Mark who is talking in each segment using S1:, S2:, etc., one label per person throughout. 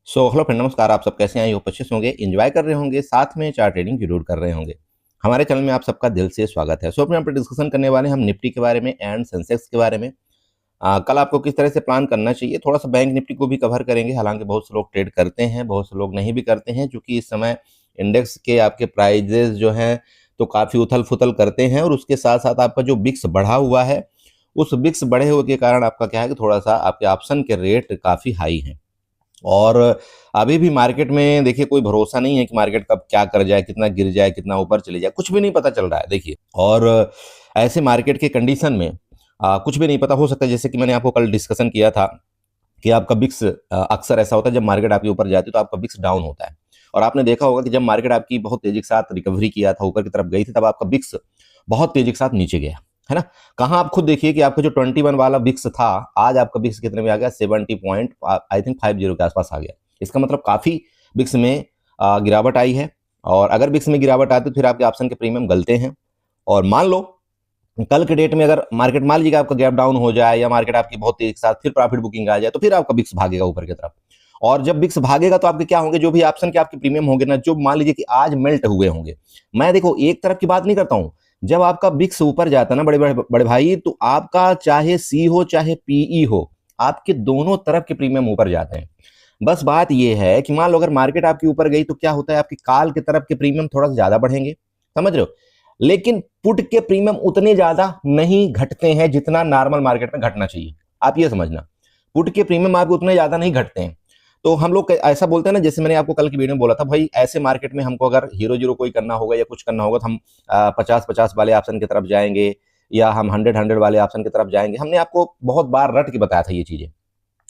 S1: Hello friend, नमस्कार। आप सब कैसे हैं? ये अच्छे से होंगे, एंजॉय कर रहे होंगे, साथ में चार्ट ट्रेडिंग जरूर कर रहे होंगे। हमारे चैनल में आप सबका दिल से स्वागत है। अपने यहाँ पर डिस्कशन करने वाले हैं हम निफ्टी के बारे में एंड सेंसेक्स के बारे में। कल आपको किस तरह से प्लान करना चाहिए, थोड़ा सा बैंक निफ्टी को भी कवर करेंगे। हालांकि बहुत से लोग ट्रेड करते हैं, बहुत से लोग नहीं भी करते हैं, क्योंकि इस समय इंडेक्स के आपके प्राइजेस जो हैं तो काफ़ी उथल फुथल करते हैं, और उसके साथ साथ आपका जो बिक्स बढ़ा हुआ है, उस बिक्स बढ़े हुए के कारण आपका क्या है कि थोड़ा सा आपके ऑप्शन के रेट काफ़ी हाई हैं। और अभी भी मार्केट में देखिए कोई भरोसा नहीं है कि मार्केट कब क्या कर जाए, कितना गिर जाए, कितना ऊपर चले जाए, कुछ भी नहीं पता चल रहा है देखिए। और ऐसे मार्केट के कंडीशन में कुछ भी नहीं पता हो सकता है। जैसे कि मैंने आपको कल डिस्कशन किया था कि आपका बिक्स अक्सर ऐसा होता है, जब मार्केट आपके ऊपर जाती है तो आपका बिक्स डाउन होता है। और आपने देखा होगा कि जब मार्केट आपकी बहुत तेजी के साथ रिकवरी किया था, ऊपर की तरफ गई थी, तब आपका बिक्स बहुत तेजी के साथ नीचे गया, है ना। कहाँ आप खुद देखिए कि आपका जो 21 वाला बिक्स था, आज आपका बिक्स कितने में आ गया? 70 पॉइंट आई थिंक 50 के आसपास आ गया। इसका मतलब काफी बिक्स में गिरावट आई है। और अगर बिक्स में गिरावट आती है तो फिर आपके ऑप्शन के प्रीमियम गलते हैं। और मान लो कल के डेट में अगर मार्केट मान लीजिएगा आपका गैप डाउन हो जाए, या मार्केट आपकी बहुत तेजी के साथ फिर प्रॉफिट बुकिंग आ जाए, तो फिर आपका बिक्स भागेगा ऊपर की तरफ। और जब बिक्स भागेगा तो आपके क्या होंगे, जो भी ऑप्शन के आपके प्रीमियम होंगे ना, जो मान लीजिए कि आज मेल्ट हुए होंगे। मैं देखो एक तरफ की बात नहीं करता हूं। जब आपका बिक्स ऊपर जाता है ना बड़े बड़े बड़े भाई, तो आपका चाहे सी हो चाहे पीई हो, आपके दोनों तरफ के प्रीमियम ऊपर जाते हैं। बस बात यह है कि मान लो अगर मार्केट आपकी ऊपर गई तो क्या होता है, आपकी कॉल की तरफ के प्रीमियम थोड़ा सा ज्यादा बढ़ेंगे, समझ रहे हो। लेकिन पुट के प्रीमियम उतने ज्यादा नहीं घटते हैं जितना नॉर्मल मार्केट में घटना चाहिए। आप ये समझना, पुट के प्रीमियम आपके उतने ज्यादा नहीं घटते हैं। तो हम लोग ऐसा बोलते हैं ना, जैसे मैंने आपको कल की वीडियो में बोला था, भाई ऐसे मार्केट में हमको अगर हीरो जीरो कोई करना होगा या कुछ करना होगा, तो हम 50-50 वाले ऑप्शन की तरफ जाएंगे, या हम 100-100 वाले ऑप्शन की तरफ जाएंगे। हमने आपको बहुत बार रट के बताया था ये चीजें।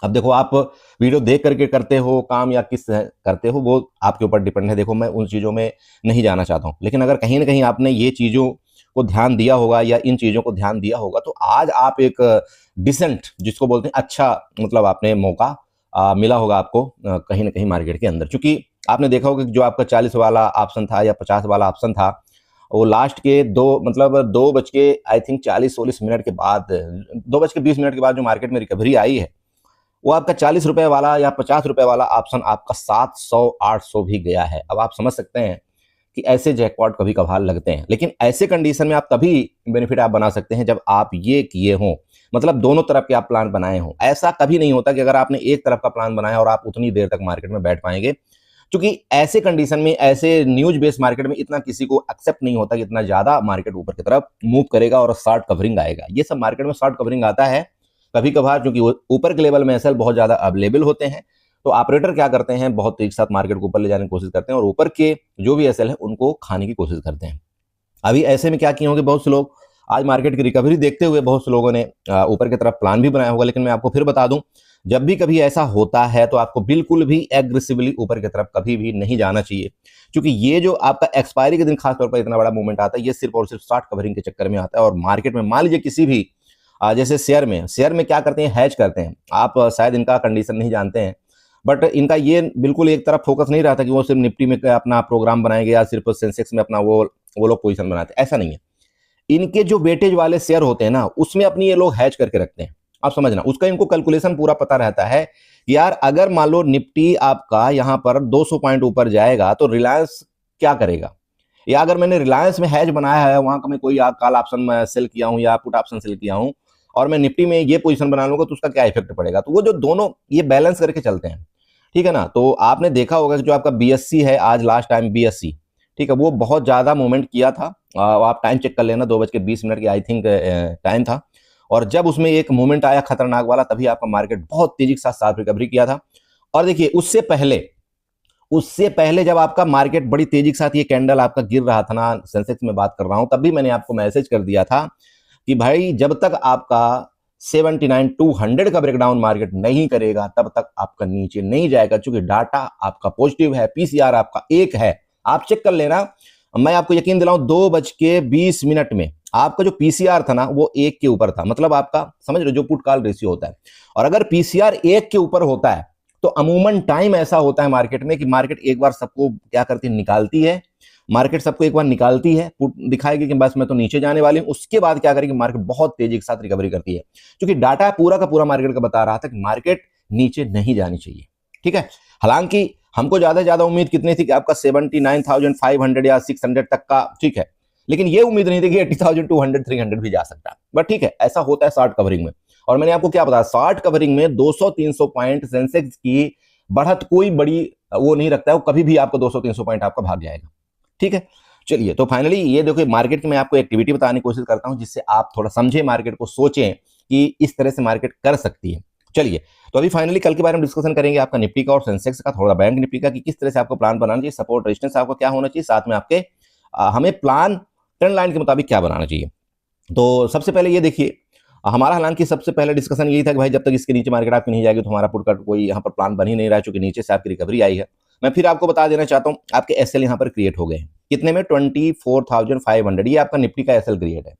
S1: अब देखो, आप वीडियो देख करके करते हो काम या किस करते हो, वो आपके ऊपर डिपेंड है। देखो, मैं उन चीज़ों में नहीं जाना चाहता हूँ, लेकिन अगर कहीं ना कहीं आपने ये चीज़ों को ध्यान दिया होगा या इन चीज़ों को ध्यान दिया होगा, तो आज आप एक डिसेंट, जिसको बोलते हैं अच्छा, मतलब आपने मौका मिला होगा आपको कहीं ना कहीं मार्केट के अंदर। क्योंकि आपने देखा होगा कि जो आपका 40 वाला ऑप्शन था या 50 वाला ऑप्शन था, वो लास्ट के मतलब 2 बज के आई थिंक 40-40 मिनट के बाद, 2 बज के 20 मिनट के बाद जो मार्केट में रिकवरी आई है, वो आपका 40 रुपए वाला या 50 रुपए वाला ऑप्शन आपका 700-800 भी गया है। अब आप समझ सकते हैं कि ऐसे जैकपॉट कभी कभार लगते हैं। लेकिन ऐसे कंडीशन में आप तभी बेनिफिट आप बना सकते हैं जब आप ये किए हों, मतलब दोनों तरफ के आप प्लान बनाए हों। ऐसा कभी नहीं होता कि अगर आपने एक तरफ का प्लान बनाया और आप उतनी देर तक मार्केट में बैठ पाएंगे। क्योंकि ऐसे कंडीशन में, ऐसे न्यूज बेस्ड मार्केट में इतना किसी को एक्सेप्ट नहीं होता कि इतना ज्यादा मार्केट ऊपर की तरफ मूव करेगा और शॉर्ट कवरिंग आएगा। ये सब मार्केट में शॉर्ट कवरिंग आता है कभी कभार, क्योंकि ऊपर के लेवल में एसएल बहुत ज्यादा अवेलेबल होते हैं। तो ऑपरेटर क्या करते हैं, बहुत तेज साथ मार्केट को ऊपर ले जाने की कोशिश करते हैं, और ऊपर के जो भी एसएल है उनको खाने की कोशिश करते हैं। अभी ऐसे में क्या किए होंगे बहुत से लोग, आज मार्केट की रिकवरी देखते हुए बहुत से लोगों ने ऊपर की तरफ प्लान भी बनाया होगा। लेकिन मैं आपको फिर बता दूं, जब भी कभी ऐसा होता है तो आपको बिल्कुल भी एग्रेसिवली ऊपर की तरफ कभी भी नहीं जाना चाहिए। क्योंकि ये जो आपका एक्सपायरी के दिन खासतौर पर इतना बड़ा मूवमेंट आता है, ये सिर्फ और सिर्फ शॉर्ट कवरिंग के चक्कर में आता है। और मार्केट में मान लीजिए किसी भी जैसे शेयर में क्या करते हैं, हैज करते हैं। आप शायद इनका कंडीशन नहीं जानते हैं, बट इनका ये बिल्कुल एक तरफ फोकस नहीं रहता कि वो सिर्फ निफ्टी में अपना प्रोग्राम बनाएंगे या सिर्फ सेंसेक्स में अपना वो लोग पोजीशन बनाते हैं। ऐसा नहीं है। इनके जो वेटेज वाले शेयर होते हैं ना, उसमें अपनी ये लोग हैज करके रखते हैं। आप समझना, उसका इनको कैलकुलेशन पूरा पता रहता है कि यार अगर मान लो निफ्टी आपका यहां पर 200 पॉइंट ऊपर जाएगा तो रिलायंस क्या करेगा, या अगर मैंने रिलायंस में हैज बनाया है, वहां का मैं कोई कॉल ऑप्शन सेल किया हूं या पुट ऑप्शन सेल किया हूं, और मैं निफ्टी में ये पोजीशन बना लूंगा, तो उसका क्या इफेक्ट पड़ेगा। तो वो जो दोनों ये बैलेंस करके चलते हैं, ठीक है ना। तो आपने देखा होगा कि जो आपका बीएससी है, आज लास्ट टाइम बीएससी, ठीक है, वो बहुत ज्यादा मूवमेंट किया था। आप टाइम चेक कर लेना, 2:20 की आई थिंक टाइम था। और जब उसमें एक मूवमेंट आया खतरनाक वाला, तभी आपका मार्केट बहुत तेजी के साथ साथ रिकवरी किया था। और देखिए उससे पहले जब आपका मार्केट बड़ी तेजी के साथ ये कैंडल आपका गिर रहा था ना, सेंसेक्स में बात कर रहा हूं, तब भी मैंने आपको मैसेज कर दिया था कि भाई जब तक आपका 79-200 का ब्रेकडाउन मार्केट नहीं करेगा, तब तक आपका नीचे नहीं जाएगा। क्योंकि डाटा आपका पॉजिटिव है, पीसीआर आपका 1 है, आप चेक कर लेना। मैं आपको यकीन दिलाऊं, 2:20 में आपका जो पीसीआर था ना, वो 1 के ऊपर था। मतलब आपका समझ रहे हो, जो पुट कॉल रेशियो होता है। और अगर पीसीआर 1 के ऊपर होता है तो अमूमन टाइम ऐसा होता है मार्केट में कि मार्केट एक बार सबको क्या करती है, निकालती है। मार्केट सबको एक बार निकालती है, पुट दिखाएगी कि बस मैं तो नीचे जाने वाली हूं। उसके बाद क्या करेगी, मार्केट बहुत तेजी के साथ रिकवरी करती है। क्योंकि डाटा पूरा का पूरा मार्केट का बता रहा था कि मार्केट नीचे नहीं जानी चाहिए, ठीक है। हालांकि हमको ज्यादा से ज्यादा उम्मीद कितनी थी कि आपका 79,500 या 600 तक का, ठीक है, लेकिन ये उम्मीद नहीं थी कि 80,200 300 भी जा सकता है। बट ठीक है, ऐसा होता है शॉर्ट कवरिंग में। और मैंने आपको क्या बताया, शॉर्ट कवरिंग में 200-300 पॉइंट सेंसेक्स की बढ़त कोई बड़ी वो नहीं रखता है, वो कभी भी आपको 200-300 पॉइंट आपका भाग जाएगा। ठीक है, चलिए, तो फाइनली ये देखो मार्केट की मैं आपको एक्टिविटी बताने की कोशिश करता हूं जिससे आप थोड़ा समझे मार्केट को, सोचें कि इस तरह से मार्केट कर सकती है। चलिए, तो अभी फाइनली कल के बारे में डिस्कशन करेंगे, आपका निफ्टी का और सेंसेक्स का, थोड़ा बैंक निफ्टी का, कि किस तरह से आपको प्लान बनाना चाहिए, सपोर्ट रेजिस्टेंस आपको क्या होना चाहिए, साथ में आपके हमें प्लान ट्रेंड लाइन के मुताबिक क्या बनाना चाहिए। तो सबसे पहले ये देखिए, हमारा हालांकि सबसे पहले डिस्कशन यही था कि भाई जब तक इसके नीचे मार्केट आपकी नहीं जाएगी तो हमारा पुट का कोई यहाँ पर प्लान बन ही नहीं रहा है, चूंकि नीचे से आपकी रिकवरी आई है। मैं फिर आपको बता देना चाहता हूँ, आपके एसएल यहाँ पर क्रिएट हो गए हैं, कितने में, 24,500, ये आपका निफ्टी का एसएल क्रिएट है।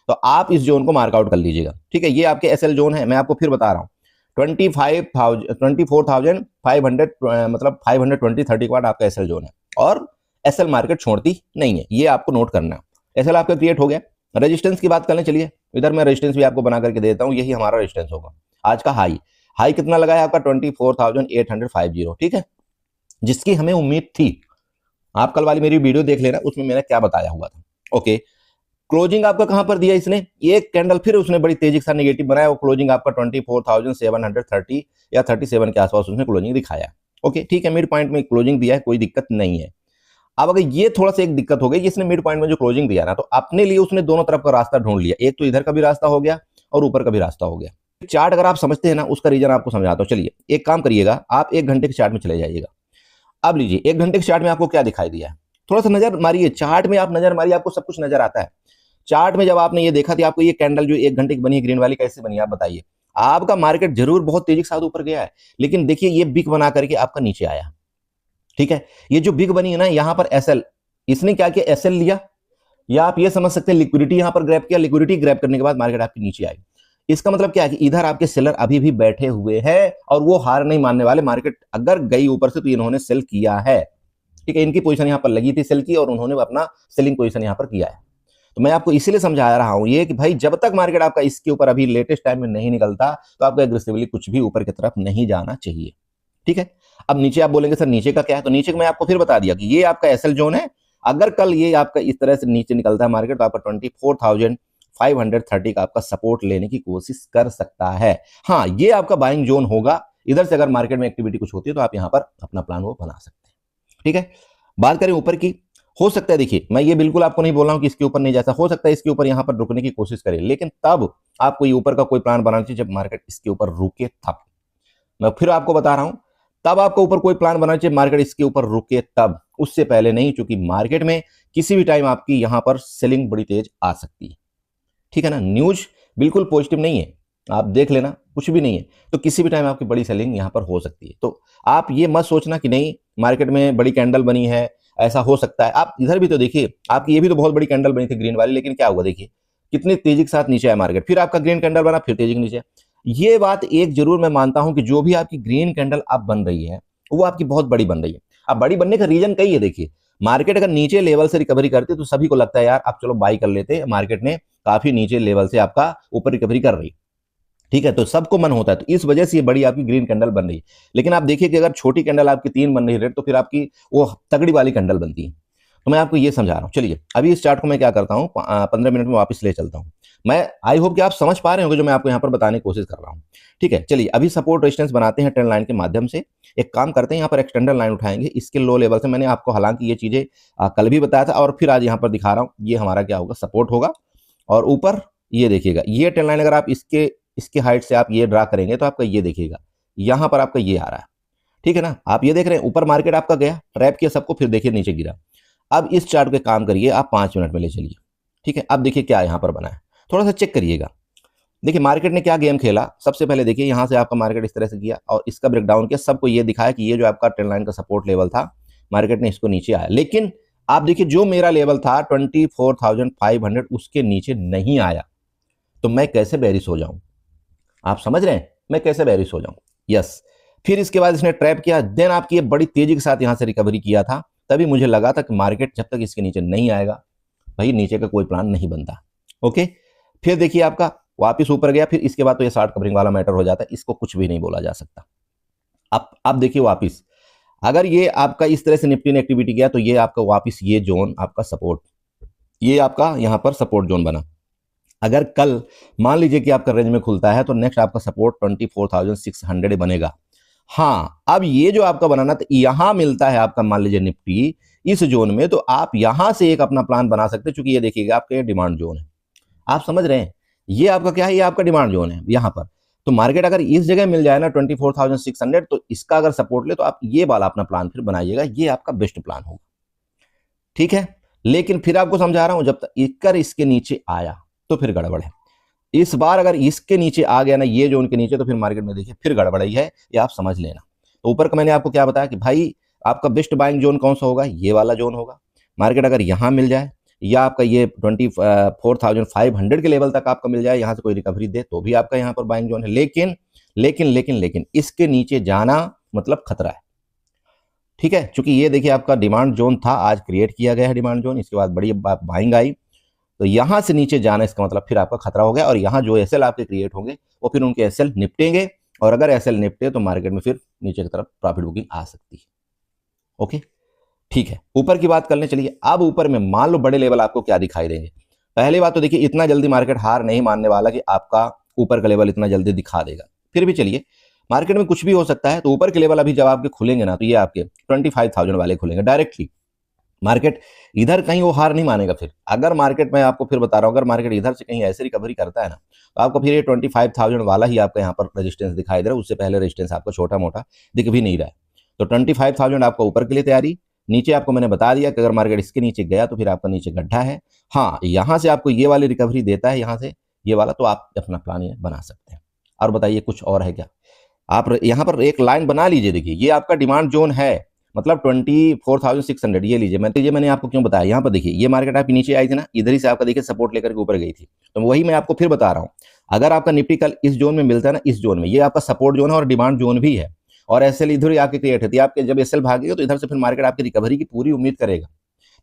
S1: तो आप इस जोन को मार्कआउट कर लीजिएगा, ठीक है। ये आपके एसएल जोन है, मैं आपको फिर बता रहा हूँ, 24,500 मतलब 520-30 क्वार्ट आपका एसएल जोन है, और एसएल मार्केट छोड़ती नहीं है, ये आपको नोट करना है। एसएल आपका क्रिएट हो गया। रेजिस्टेंस की बात करें, चलिए इधर मैं रेजिस्टेंस भी आपको बना करके देता हूं, यही हमारा रेजिस्टेंस होगा आज का हाई कितना लगा है आपका, 24,850, ठीक है, जिसकी हमें उम्मीद थी। आप कल वाली मेरी वीडियो देख लेना, उसमें मैंने क्या बताया हुआ था। ओके, क्लोजिंग आपका कहां पर दिया इसने, एक कैंडल फिर उसने बड़ी तेजी के साथ नेगेटिव बनाया, वो क्लोजिंग आपका 24,730 या 37 के आसपास उसने क्लोजिंग दिखाया। ओके, ठीक है, मिड पॉइंट में क्लोजिंग दिया है, कोई दिक्कत नहीं है। अब अगर ये थोड़ा सा एक दिक्कत हो गई, इसने मिड पॉइंट में जो क्लोजिंग दिया ना, तो अपने लिए उसने दोनों तरफ का रास्ता ढूंढ लिया, एक तो इधर का भी रास्ता हो गया और ऊपर का भी रास्ता हो गया। चार्ट अगर आप समझते हैं ना, उसका रीजन आपको समझाता हूं। चलिए, एक काम करिएगा, आप 1 घंटे के चार्ट में चले जाइएगा। अब लीजिए, 1 घंटे के चार्ट में आपको क्या दिखाई दिया है, थोड़ा सा नजर मारिए चार्ट में, आप नजर मारिए, आपको सब कुछ नजर आता है। चार्ट में जब आपने ये देखा थी, आपको ये कैंडल जो 1 घंटे की बनी है ग्रीन वाली, कैसे बनी है आप बताइए। आपका मार्केट जरूर बहुत तेजी के साथ ऊपर गया है, लेकिन देखिए ये बिग बना करके आपका नीचे आया, ठीक है। ये जो बिग बनी है ना, यहां पर एसएल, इसने क्या किया, एसएल लिया, या आप ये समझ सकते हैं लिक्विडिटी यहां पर ग्रैब किया, लिक्विडिटी ग्रैब करने के बाद मार्केट आपके नीचे आई। इसका मतलब क्या है कि इधर आपके सेलर अभी भी बैठे हुए हैं और वो हार नहीं मानने वाले। मार्केट अगर गई ऊपर से तो इन्होंने सेल किया है, ठीक है, इनकी पोजीशन यहां पर लगी थी सेल की, और उन्होंने अपना सेलिंग पोजीशन यहां पर किया है। तो मैं आपको इसीलिए समझा रहा हूं ये कि भाई जब तक मार्केट आपका इसके ऊपर अभी लेटेस्ट टाइम में नहीं निकलता, तो आपको एग्रेसिवली कुछ भी ऊपर की तरफ नहीं जाना चाहिए, ठीक है। अब नीचे आप बोलेंगे सर नीचे का क्या है, तो नीचे का मैं आपको फिर बता दिया कि ये आपका एसएल जोन है। अगर कल ये आपका इस तरह से नीचे निकलता है मार्केट, तो आपका 24,530 का आपका सपोर्ट लेने की कोशिश कर सकता है। हाँ, ये आपका बाइंग जोन होगा। इधर से अगर मार्केट में एक्टिविटी कुछ होती है तो आप यहां पर अपना प्लान वो बना सकते हैं, ठीक है। बात करें ऊपर की, हो सकता है, देखिए मैं ये बिल्कुल आपको नहीं बोल रहा हूं कि इसके ऊपर नहीं, जैसा हो सकता है इसके ऊपर यहां पर रुकने की कोशिश करें, लेकिन तब आपको ये ऊपर का कोई प्लान बनाना चाहिए जब मार्केट इसके ऊपर रुके तब। मैं फिर आपको बता रहा हूं, तब आपको ऊपर कोई प्लान बनाना चाहिए, मार्केट इसके ऊपर रुके तब, उससे पहले नहीं, क्योंकि मार्केट में किसी भी टाइम आपकी यहां पर सेलिंग बड़ी तेज आ सकती है, ठीक है ना। न्यूज बिल्कुल पॉजिटिव नहीं है, आप देख लेना, कुछ भी नहीं है, तो किसी भी टाइम आपकी बड़ी सेलिंग यहां पर हो सकती है। तो आप ये मत सोचना कि नहीं मार्केट में बड़ी कैंडल बनी है, ऐसा हो सकता है। आप इधर भी तो देखिए, आपकी ये भी तो बहुत बड़ी कैंडल बनी थी ग्रीन वाली, लेकिन क्या हुआ देखिए, कितनी तेजी के साथ नीचे आया मार्केट, फिर आपका ग्रीन कैंडल बना, फिर तेजी के नीचे। ये बात एक जरूर मैं मानता हूं कि जो भी आपकी ग्रीन कैंडल अब बन रही है वो आपकी बहुत बड़ी बन रही है। अब बड़ी बनने का रीजन कई है, देखिए मार्केट अगर नीचे लेवल से रिकवरी करती तो सभी को लगता है यार अब चलो बाई कर लेते, मार्केट ने काफी नीचे लेवल से आपका ऊपर रिकवरी कर रही, ठीक है, तो सबको मन होता है, तो इस वजह से ये बड़ी आपकी ग्रीन कैंडल बन रही है। लेकिन आप देखिए कि अगर छोटी कैंडल आपकी 3 बन रही है, तो फिर आपकी वो तगड़ी वाली कैंडल बनती है। तो मैं आपको ये समझा रहा हूँ। चलिए, अभी इस चार्ट को मैं क्या करता हूँ, 15 मिनट में वापस ले चलता हूँ। मैं आई होप कि आप समझ पा रहे होंगे जो मैं आपको यहाँ पर बताने की कोशिश कर रहा हूँ, ठीक है। चलिए, अभी सपोर्ट रेजिस्टेंस बनाते हैं ट्रेंड लाइन के माध्यम से। एक काम करते हैं, यहाँ पर एक्सटेंडर लाइन उठाएंगे इसके लो लेवल से। मैंने आपको हालांकि ये चीजें कल भी बताया था और फिर आज यहाँ पर दिखा रहा हूँ। ये हमारा क्या होगा, सपोर्ट होगा, और ऊपर ये देखिएगा, ये ट्रेंड लाइन अगर आप इसके हाइट से आप ये ड्रा करेंगे तो आपका ये देखिएगा, यहां पर आपका ये आ रहा है, ठीक है ना। आप ये देख रहे हैं ऊपर मार्केट आपका गया, ट्रैप किया सबको, फिर देखिए नीचे गिरा। अब इस चार्ट पे काम करिए, आप 5 मिनट में ले चलिए, ठीक है। अब देखिए क्या यहां पर बना है, थोड़ा सा चेक करिएगा। देखिए मार्केट ने क्या गेम खेला, सबसे पहले देखिए यहां से आपका मार्केट इस तरह से किया और इसका ब्रेकडाउन किया, सबको ये दिखाया कि ये जो आपका ट्रेंड लाइन का सपोर्ट लेवल था, मार्केट ने इसको नीचे आया। लेकिन आप देखिए जो मेरा लेवल था 24,500 उसके नीचे नहीं आया, तो मैं कैसे बेरिश हो जाऊं, आप समझ रहे हैं मैं कैसे बेरिश हो जाऊं। यस, फिर इसके बाद इसने ट्रैप किया, देन आपकी ये बड़ी तेजी के साथ यहां से रिकवरी किया था। तभी मुझे लगा था कि मार्केट जब तक इसके नीचे नहीं आएगा भाई नीचे का कोई प्लान नहीं बनता। ओके, फिर देखिए आपका वापस ऊपर गया, फिर इसके बाद तो ये शॉर्ट कवरिंग वाला मैटर हो जाता है, इसको कुछ भी नहीं बोला जा सकता। अब देखिए वापिस, अगर ये आपका इस तरह से निफ्टी ने एक्टिविटी किया तो ये आपका वापिस ये जोन आपका सपोर्ट, ये आपका यहाँ पर सपोर्ट जोन बना। अगर कल मान लीजिए कि आपका रेंज में खुलता है तो नेक्स्ट आपका सपोर्ट 24,600 बनेगा। हाँ, अब ये जो आपका बनाना तो यहां मिलता है आपका, मान लीजिए निफ्टी इस जोन में, तो आप यहां से एक अपना प्लान बना सकते हैं, क्योंकि ये देखिएगा आपका डिमांड जोन है। आप समझ रहे हैं, ये आपका क्या है, ये आपका डिमांड जोन है यहां पर। तो मार्केट अगर इस जगह मिल जाए ना 24,600, तो इसका अगर सपोर्ट ले तो आप ये वाला अपना प्लान फिर बनाइएगा, ये आपका बेस्ट प्लान होगा। ठीक है, लेकिन फिर आपको समझा रहा हूं, जब तक इसके नीचे आया तो फिर गड़बड़ है। इस बार अगर इसके नीचे आ गया ना, ये जोन के नीचे, तो फिर मार्केट में देखिए फिर गड़बड़ ही है, ये आप समझ लेना। तो ऊपर का मैंने आपको क्या बताया कि भाई आपका बेस्ट बाइंग जोन कौन सा होगा, ये वाला जोन होगा। मार्केट अगर यहां मिल जाए या आपका ये 24,500 के लेवल तक आपका मिल जाए, यहां से कोई रिकवरी दे तो भी आपका यहां पर बाइंग जोन है। लेकिन लेकिन लेकिन लेकिन इसके नीचे जाना मतलब खतरा है। ठीक है, क्योंकि ये देखिए आपका डिमांड जोन था, आज क्रिएट किया गया है डिमांड जोन, इसके बाद बड़ी बाइंग आई, तो यहां से नीचे जाना इसका मतलब फिर आपका खतरा हो गया। और यहां जो एसएल आपके क्रिएट होंगे वो फिर उनके एसएल निपटेंगे, और अगर एसएल निपटे तो मार्केट में फिर नीचे की तरफ प्रॉफिट बुकिंग आ सकती है। ओके, ठीक है, ऊपर की बात करने चलिए। अब ऊपर में मान लो बड़े लेवल आपको क्या दिखाई देंगे। पहली बात तो देखिए, इतना जल्दी मार्केट हार नहीं मानने वाला कि आपका ऊपर का लेवल इतना जल्दी दिखा देगा। फिर भी चलिए, मार्केट में कुछ भी हो सकता है। तो ऊपर के लेवल अभी जब आपके खुलेंगे ना, तो ये आपके 25,000 वाले खुलेंगे डायरेक्टली। मार्केट इधर कहीं वो हार नहीं मानेगा। फिर अगर मार्केट में आपको फिर बता रहा हूं, अगर मार्केट इधर से कहीं ऐसे रिकवरी करता है ना, तो आपको फिर ये 25,000 वाला ही आपका यहाँ पर रेजिस्टेंस दिखाई दे रहा है। उससे पहले रेजिस्टेंस आपको छोटा मोटा दिख भी नहीं रहा है। तो 25,000 आपका ऊपर के लिए तैयारी। नीचे आपको मैंने बता दिया कि अगर मार्केट इसके नीचे गया तो फिर आपका नीचे गड्ढा है। हाँ, यहाँ से आपको ये वाली रिकवरी देता है, यहाँ से ये वाला, तो आप अपना प्लान ये बना सकते हैं। और बताइए कुछ और है क्या। आप यहाँ पर एक लाइन बना लीजिए। देखिए ये आपका डिमांड जोन है, मतलब 24,600 ये लीजिए। मैंने आपको क्यों बताया, यहाँ पर देखिए ये मार्केट आपकी नीचे आई थी ना, इधर ही से आपका देखिए सपोर्ट लेकर के ऊपर गई थी। तो वही मैं आपको फिर बता रहा हूँ, अगर आपका निफ्टी कल इस जोन में मिलता है ना, इस जोन में, ये आपका सपोर्ट जोन है और डिमांड जोन भी है, और एसएल इधर ही आपके क्रिएट होती है। आपके जब एसएल भागेगा तो इधर से फिर मार्केट आपकी रिकवरी की पूरी उम्मीद करेगा।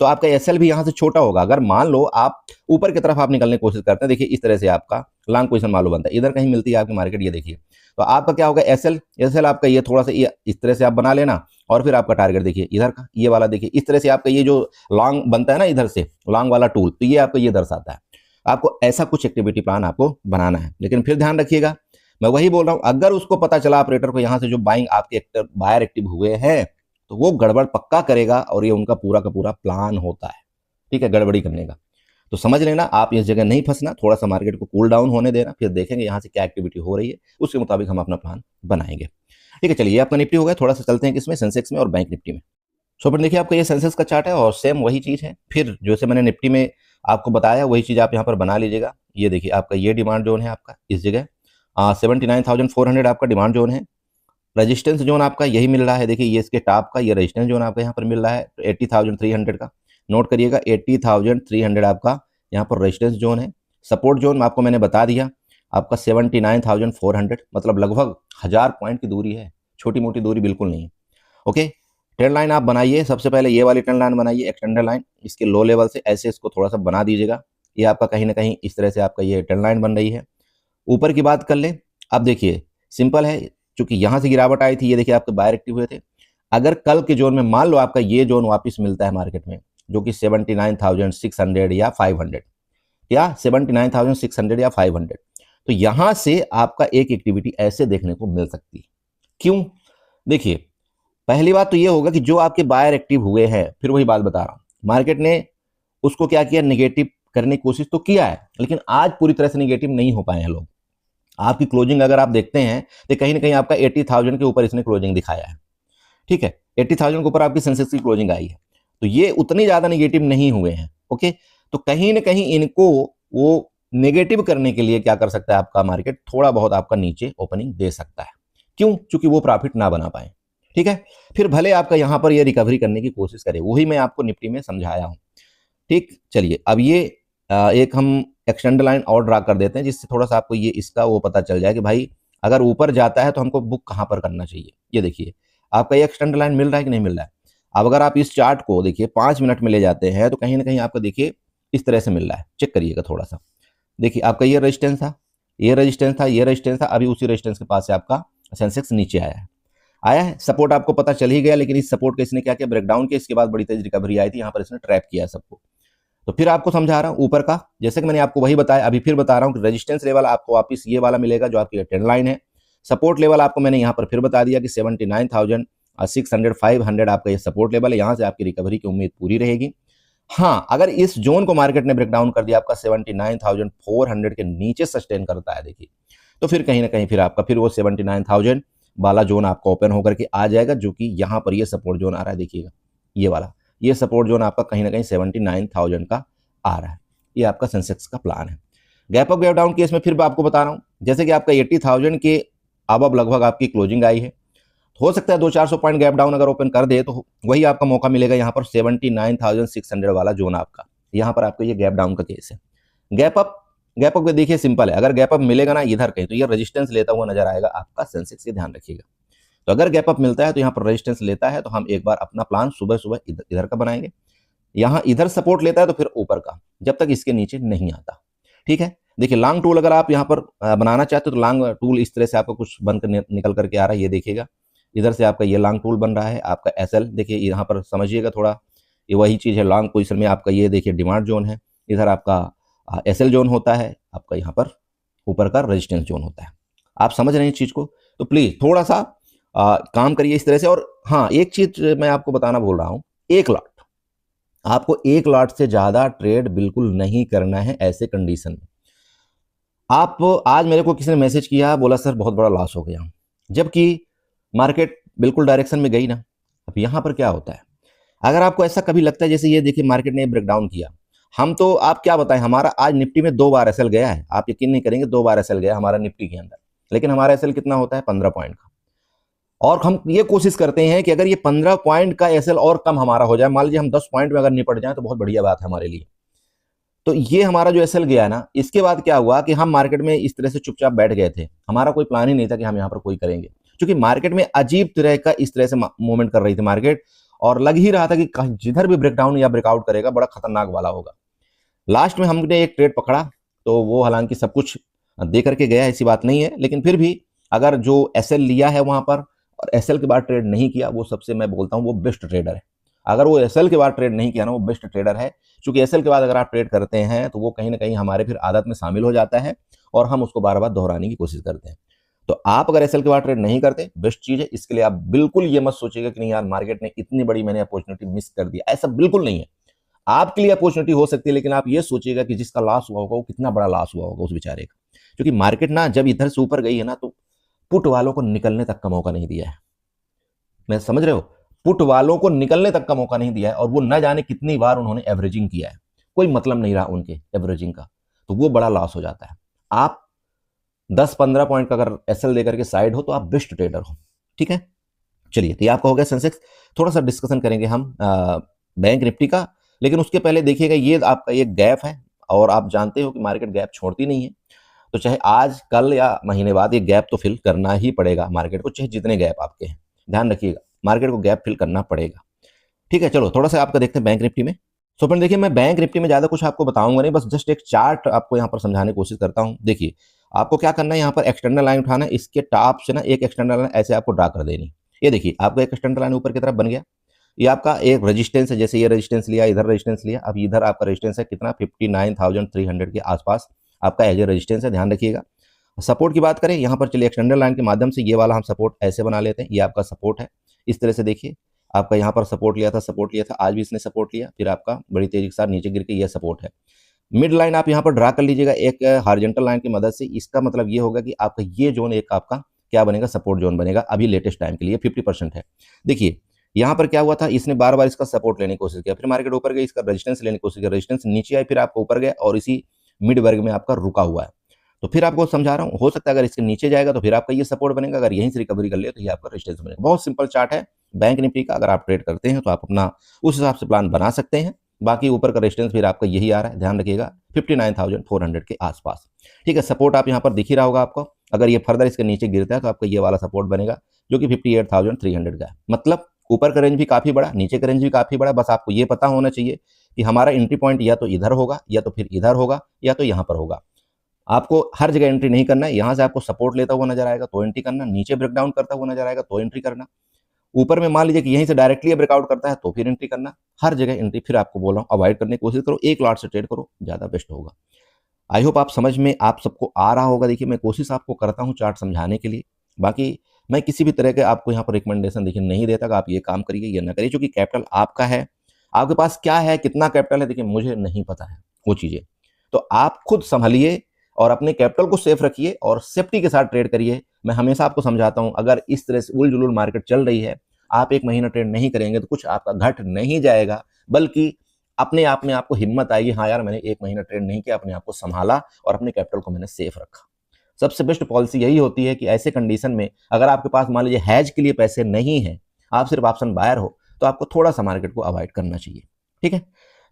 S1: तो आपका एसएल भी यहाँ से छोटा होगा। अगर मान लो आप ऊपर की तरफ आप निकलने की कोशिश करते हैं, देखिए इस तरह से आपका लॉन्ग पोजीशन मालूम बनता है, इधर कहीं मिलती है आपकी मार्केट, ये देखिए, तो आपका क्या होगा, एसएल आपका ये थोड़ा सा ये इस तरह से आप बना लेना, और फिर आपका टारगेट देखिए इधर का ये वाला, देखिए इस तरह से आपका ये जो लॉन्ग बनता है ना इधर से लॉन्ग वाला टूल, तो ये आपको ये दर्शाता है। आपको ऐसा कुछ एक्टिविटी प्लान आपको बनाना है। लेकिन फिर ध्यान रखिएगा, मैं वही बोल रहा हूं, अगर उसको पता चला ऑपरेटर को यहाँ से जो बाइंग आपके बायर एक्टिव हुए हैं, तो वो गड़बड़ पक्का करेगा, और ये उनका पूरा का पूरा प्लान होता है। ठीक है, गड़बड़ी करने का। तो समझ लेना, आप इस जगह नहीं फंसना, थोड़ा सा मार्केट को कूल डाउन होने देना, फिर देखेंगे यहाँ से क्या एक्टिविटी हो रही है, उसके मुताबिक हम अपना प्लान बनाएंगे। ठीक है, चलिए ये आपका निफ्टी हो गया। थोड़ा सा चलते हैं किसमें, सेंसेक्स में और बैंक निफ्टी में। सो फिर देखिए आपका ये सेंसेक्स का चार्ट है, और सेम वही चीज़ है। फिर जैसे मैंने निफ्टी में आपको बताया वही चीज़ आप यहाँ पर बना लीजिएगा। ये देखिए आपका ये डिमांड जोन है आपका इस जगह, 79,400 आपका डिमांड जोन है। रजिस्टेंस जोन आपका यही मिल रहा है, देखिए ये इसके टॉप का ये रजिस्टेंस जोन आपका यहाँ पर मिल रहा है 80,300 का। नोट करिएगा 80,300 आपका यहाँ पर रेजिस्टेंस जोन है। सपोर्ट जोन आपको मैंने बता दिया आपका 79,400, मतलब लगभग 1000 पॉइंट की दूरी है, छोटी मोटी दूरी बिल्कुल नहीं है। ओके, ट्रेंड लाइन आप बनाइए, सबसे पहले ये वाली ट्रेंड लाइन बनाइए, एक्सटेंडर लाइन, इसके लो लेवल से ऐसे इसको थोड़ा सा बना दीजिएगा। ये आपका कहीं ना कहीं इस तरह से आपका ये ट्रेंड लाइन बन रही है। ऊपर की बात कर ले, अब देखिए सिंपल है, चूंकि यहाँ से गिरावट आई थी, ये देखिए आपके बायर एक्टिव हुए थे। अगर कल के जोन में मान लो आपका ये जोन वापस मिलता है मार्केट में, जो कि 79,600 या 500, या 79,600 या 500, तो यहां से आपका एक एक्टिविटी ऐसे देखने को मिल सकती है। क्यों, देखिए पहली बात तो ये होगा कि जो आपके बायर एक्टिव हुए हैं, फिर वही बात बता रहा हूं, मार्केट ने उसको क्या किया, नेगेटिव करने की कोशिश तो किया है, लेकिन आज पूरी तरह से नेगेटिव नहीं हो पाए हैं लोग। आपकी क्लोजिंग अगर आप देखते हैं तो कहीं ना कहीं आपका 80,000 के ऊपर इसने क्लोजिंग दिखाया है। ठीक है, 80,000 के ऊपर आपकी सेंसेक्स की क्लोजिंग आई है, तो ये उतनी ज्यादा नेगेटिव नहीं हुए हैं। ओके, तो कहीं ना कहीं इनको वो नेगेटिव करने के लिए क्या कर सकता है आपका मार्केट, थोड़ा बहुत आपका नीचे ओपनिंग दे सकता है। क्यों, क्योंकि वो प्रॉफिट ना बना पाए। ठीक है, फिर भले आपका यहां पर ये रिकवरी करने की कोशिश करे, वही मैं आपको निफ्टी में समझाया हूं। ठीक, चलिए अब ये एक हम एक्सटेंड लाइन और ड्रा कर देते हैं, जिससे थोड़ा सा आपको ये इसका वो पता चल जाए कि भाई अगर ऊपर जाता है तो हमको बुक कहां पर करना चाहिए। ये देखिए आपका ये एक्सटेंड लाइन मिल रहा है कि नहीं मिल रहा है। अब अगर आप इस चार्ट को देखिए 5 मिनट में ले जाते हैं, तो कहीं ना कहीं आपको देखिए इस तरह से मिल रहा है। चेक करिएगा थोड़ा सा, देखिए आपका ये रेजिस्टेंस था, ये रेजिस्टेंस था, ये रेजिस्टेंस था, अभी उसी रेजिस्टेंस के पास से आपका सेंसेक्स नीचे आया है। आया है सपोर्ट, आपको पता चल ही गया, लेकिन इस सपोर्ट का इसने क्या किया, ब्रेकडाउन किया, इसके बाद बड़ी तेज रिकवरी आई थी, यहाँ पर इसने ट्रैप किया सबको। तो फिर आपको समझा रहा हूं ऊपर का, जैसे कि मैंने आपको वही बताया, अभी फिर बता रहा हूं कि रेजिस्टेंस लेवल आपको वापस ये वाला मिलेगा जो आपकी ट्रेंड लाइन है। सपोर्ट लेवल आपको मैंने यहाँ पर फिर बता दिया कि 79,600 500 आपका ये सपोर्ट लेवल है, यहाँ से आपकी रिकवरी की उम्मीद पूरी रहेगी। हाँ, अगर इस जोन को मार्केट ने ब्रेकडाउन कर दिया, आपका 79,400 के नीचे सस्टेन करता है देखिए, तो फिर कहीं ना कहीं फिर आपका फिर वो 79,000 वाला जोन आपका ओपन होकर के आ जाएगा, जो कि यहाँ पर ये सपोर्ट जोन आ रहा है देखिएगा, ये वाला, ये सपोर्ट जोन आपका कहीं ना कहीं 79,000 का आ रहा है। ये आपका सेंसेक्स का प्लान है। Gap up gap down case में फिर आपको बता रहा हूँ, जैसे कि आपका 80,000 के अब लगभग आपकी क्लोजिंग आई है, हो सकता है 200-400 पॉइंट गैप डाउन अगर ओपन कर दे तो वही आपका मौका मिलेगा यहाँ पर 79,600 वाला जोन आपका, यहाँ पर आपको ये गैप डाउन का केस है। गैप अप को देखिए सिंपल है, अगर गैप अप मिलेगा ना इधर कहीं तो ये रेजिस्टेंस लेता हुआ नजर आएगा आपका सेंसेक्स, ये ध्यान रखिएगा। तो अगर गैप अप मिलता है तो यहाँ पर रेजिस्टेंस लेता है तो हम एक बार अपना प्लान सुबह सुबह इधर का बनाएंगे, यहाँ इधर सपोर्ट लेता है तो फिर ऊपर का, जब तक इसके नीचे नहीं आता। ठीक है, देखिए लॉन्ग टूल अगर आप यहाँ पर बनाना चाहते हो तो लॉन्ग टूल इस तरह से आपको कुछ बनकर निकल करके आ रहा है, ये देखिएगा इधर से आपका ये लॉन्ग टूल बन रहा है, आपका एसएल देखिए यहाँ पर समझिएगा थोड़ा, ये वही चीज़ है लॉन्ग पोजीशन में आपका, ये देखिए डिमांड जोन है, इधर आपका एसएल जोन होता है, आपका यहाँ पर ऊपर का रेजिस्टेंस जोन होता है। आप समझ रहे हैं इस चीज़ को, तो प्लीज़ थोड़ा सा काम करिए इस तरह से। और हाँ, एक चीज़ मैं आपको बताना भूल रहा हूँ, एक लॉट, आपको एक लॉट से ज़्यादा ट्रेड बिल्कुल नहीं करना है ऐसे कंडीशन में। आप आज मेरे को किसी ने मैसेज किया, बोला सर बहुत बड़ा लॉस हो गया, जबकि मार्केट बिल्कुल डायरेक्शन में गई ना। अब यहाँ पर क्या होता है, अगर आपको ऐसा कभी लगता है जैसे ये देखिए मार्केट ने ब्रेकडाउन किया, हम तो आप क्या बताएं, हमारा आज निफ्टी में 2 बार एसएल गया है, आप यकीन नहीं करेंगे 2 बार एसएल गया हमारा निफ्टी के अंदर, लेकिन हमारा एसएल कितना होता है 15 पॉइंट का, और हम ये कोशिश करते हैं कि अगर ये 15 पॉइंट का एसएल और कम हमारा हो जाए, मान लीजिए हम 10 पॉइंट में अगर निपट जाए तो बहुत बढ़िया बात है हमारे लिए। तो ये हमारा जो एसएल गया है ना, इसके बाद क्या हुआ कि हम मार्केट में इस तरह से चुपचाप बैठ गए थे, हमारा कोई प्लान ही नहीं था कि हम यहाँ पर कोई करेंगे, क्योंकि मार्केट में अजीब तरह का इस तरह से मूवमेंट कर रही थी मार्केट, और लग ही रहा था कि जिधर भी ब्रेकडाउन या ब्रेकआउट करेगा बड़ा खतरनाक वाला होगा। लास्ट में हमने एक ट्रेड पकड़ा, तो वो हालांकि सब कुछ दे करके गया, ऐसी बात नहीं है, लेकिन फिर भी अगर जो एसएल लिया है वहां पर और एसएल के बाद ट्रेड नहीं किया, वो सबसे मैं बोलता हूँ वो बेस्ट ट्रेडर है। अगर वो एसएल के बाद ट्रेड नहीं किया ना, वो बेस्ट ट्रेडर है, क्योंकि एसएल के बाद अगर आप ट्रेड करते हैं तो वो कहीं ना कहीं हमारे फिर आदत में शामिल हो जाता है और हम उसको बार बार दोहराने की कोशिश करते हैं। तो आप अगर एसएल के बाद ट्रेड नहीं करते, बेस्ट चीज है, इसके लिए आप बिल्कुल ये मत सोचिएगा कि नहीं यार मार्केट ने इतनी बड़ी मैंने अपॉर्चुनिटी मिस कर दी, ऐसा बिल्कुल नहीं है। आपके लिए अपॉर्चुनिटी हो सकती है, लेकिन आप ये सोचिएगा कि जिसका लॉस हुआ होगा वो कितना बड़ा लॉस हुआ होगा उस बेचारे का, क्योंकि मार्केट ना जब इधर से ऊपर गई है ना, तो पुट वालों को निकलने तक का मौका नहीं दिया है। मैं समझ रहे हो, पुट वालों को निकलने तक का मौका नहीं दिया है, और वो न जाने कितनी बार उन्होंने एवरेजिंग किया है, कोई मतलब नहीं रहा उनके एवरेजिंग का, तो वो बड़ा लॉस हो जाता है। आप 10-15 पॉइंट का अगर एसएल देकर के साइड हो तो आप बेस्ट ट्रेडर हो। ठीक है, चलिए, तो ये आपका हो गया सेंसेक्स। थोड़ा सा डिस्कशन करेंगे हम बैंक निफ्टी का, लेकिन उसके पहले देखिएगा ये आपका एक गैप है, और आप जानते हो कि मार्केट गैप छोड़ती नहीं है, तो चाहे आज कल या महीने बाद ये गैप तो फिल करना ही पड़ेगा मार्केट को, चाहे जितने गैप आपके हैं, ध्यान रखिएगा मार्केट को गैप फिल करना पड़ेगा। ठीक है, चलो थोड़ा सा आपका देखते हैं बैंक निफ्टी में। तो फ्रेंड देखिए, मैं बैंक निफ्टी में ज़्यादा कुछ आपको बताऊंगा नहीं, बस जस्ट एक चार्ट आपको यहाँ पर समझाने की कोशिश करता हूँ। देखिए, आपको क्या करना है, यहाँ पर एक्सटर्नल लाइन उठाना है, इसके टॉप से ना एक एक्सटर्नल लाइन ऐसे आपको ड्रा कर देनी। ये देखिए आपका एक एक्सटर्नल लाइन ऊपर की तरफ बन गया, ये आपका एक रेजिस्टेंस है, जैसे ये रेजिस्टेंस लिया, इधर रेजिस्टेंस लिया, अब इधर आपका रेजिस्टेंस है कितना 59,300 के आसपास आपका एज ए रेजिस्टेंस है, ध्यान रखिएगा। सपोर्ट की बात करें, यहाँ पर चलिए एक्सटर्नल लाइन के माध्यम से ये वाला हम सपोर्ट ऐसे बना लेते हैं, ये आपका सपोर्ट है। इस तरह से देखिए, आपका यहाँ पर सपोर्ट लिया था, आज भी इसने सपोर्ट लिया, फिर आपका बड़ी तेजी के साथ नीचे गिर के ये सपोर्ट है। मिड लाइन आप यहाँ पर ड्रा कर लीजिएगा एक हॉरिजॉन्टल लाइन की मदद से, इसका मतलब ये होगा कि आपका ये जोन एक आपका क्या बनेगा, सपोर्ट जोन बनेगा, अभी लेटेस्ट टाइम के लिए 50% है। देखिए यहाँ पर क्या हुआ था, इसने बार बार इसका सपोर्ट लेने की कोशिश किया, फिर मार्केट ऊपर गई, इसका रेजिस्टेंस लेने की कोशिश किया, रेजिस्टेंस नीचे आई, फिर आपका ऊपर गया और इसी मिड वर्ग में आपका रुका हुआ है। तो फिर आपको समझा रहा हूँ, हो सकता है अगर इसके नीचे जाएगा तो फिर आपका ये सपोर्ट बनेगा, अगर यहीं से रिकवरी कर ले तो ये आपका रेजिस्टेंस बनेगा। बहुत सिंपल चार्ट है बैंक निफ्टी का, अगर आप ट्रेड करते हैं तो आप अपना उस हिसाब से प्लान बना सकते हैं। बाकी ऊपर का रेजिस्टेंस फिर आपका यही आ रहा है, ध्यान रखिएगा 59,400 के आसपास। ठीक है, सपोर्ट आप यहाँ पर दिख ही रहा होगा आपको, अगर ये फर्दर इसके नीचे गिरता है तो आपका ये वाला सपोर्ट बनेगा जो कि 58,300 का है। मतलब ऊपर का रेंज भी काफी बड़ा, नीचे का रेंज भी काफी बड़ा, बस आपको ये पता होना चाहिए कि हमारा एंट्री पॉइंट या तो इधर होगा, या तो फिर इधर होगा, या तो यहाँ पर होगा। आपको हर जगह एंट्री नहीं करना है। यहाँ से आपको सपोर्ट लेता हुआ नजर आएगा तो एंट्री करना, नीचे ब्रेकडाउन करता हुआ नजर आएगा तो एंट्री करना, ऊपर में मान लीजिए कि यहीं से डायरेक्टली ब्रेकआउट करता है तो फिर एंट्री करना। हर जगह एंट्री फिर आपको बोल रहा हूँ अवॉइड करने की कोशिश करो, एक लॉट से ट्रेड करो, ज़्यादा बेस्ट होगा। आई होप आप समझ में आप सबको आ रहा होगा। देखिए मैं कोशिश आपको करता हूँ चार्ट समझाने के लिए, बाकी मैं किसी भी तरह के आपको यहाँ पर रिकमेंडेशन देखिए नहीं देता कि आप ये काम करिए ये ना करिए, क्योंकि कैपिटल आपका है, आपके पास क्या है कितना कैपिटल है देखिए मुझे नहीं पता है वो चीज़ें, तो आप खुद संभलिए और अपने कैपिटल को सेफ रखिए और सेफ्टी के साथ ट्रेड करिए। मैं हमेशा आपको समझाता हूं अगर इस तरह से उल जुलूल मार्केट चल रही है, आप एक महीना ट्रेड नहीं करेंगे तो कुछ आपका घट नहीं जाएगा, बल्कि अपने आप में आपको हिम्मत आएगी, हाँ यार मैंने एक महीना ट्रेड नहीं किया, अपने आप को संभाला और अपने कैपिटल को मैंने सेफ रखा। सबसे बेस्ट पॉलिसी यही होती है कि ऐसे कंडीशन में अगर आपके पास मान लीजिए हैज के लिए पैसे नहीं है, आप सिर्फ ऑप्शन बायर हो, तो आपको थोड़ा सा मार्केट को अवॉइड करना चाहिए। ठीक है,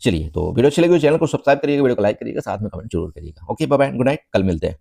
S1: चलिए तो वीडियो अच्छी लगी चैनल को सब्सक्राइब करिएगा, वीडियो को लाइक करिएगा, साथ में कमेंट जरूर करिएगा। Okay bye bye, good night, कल मिलते हैं।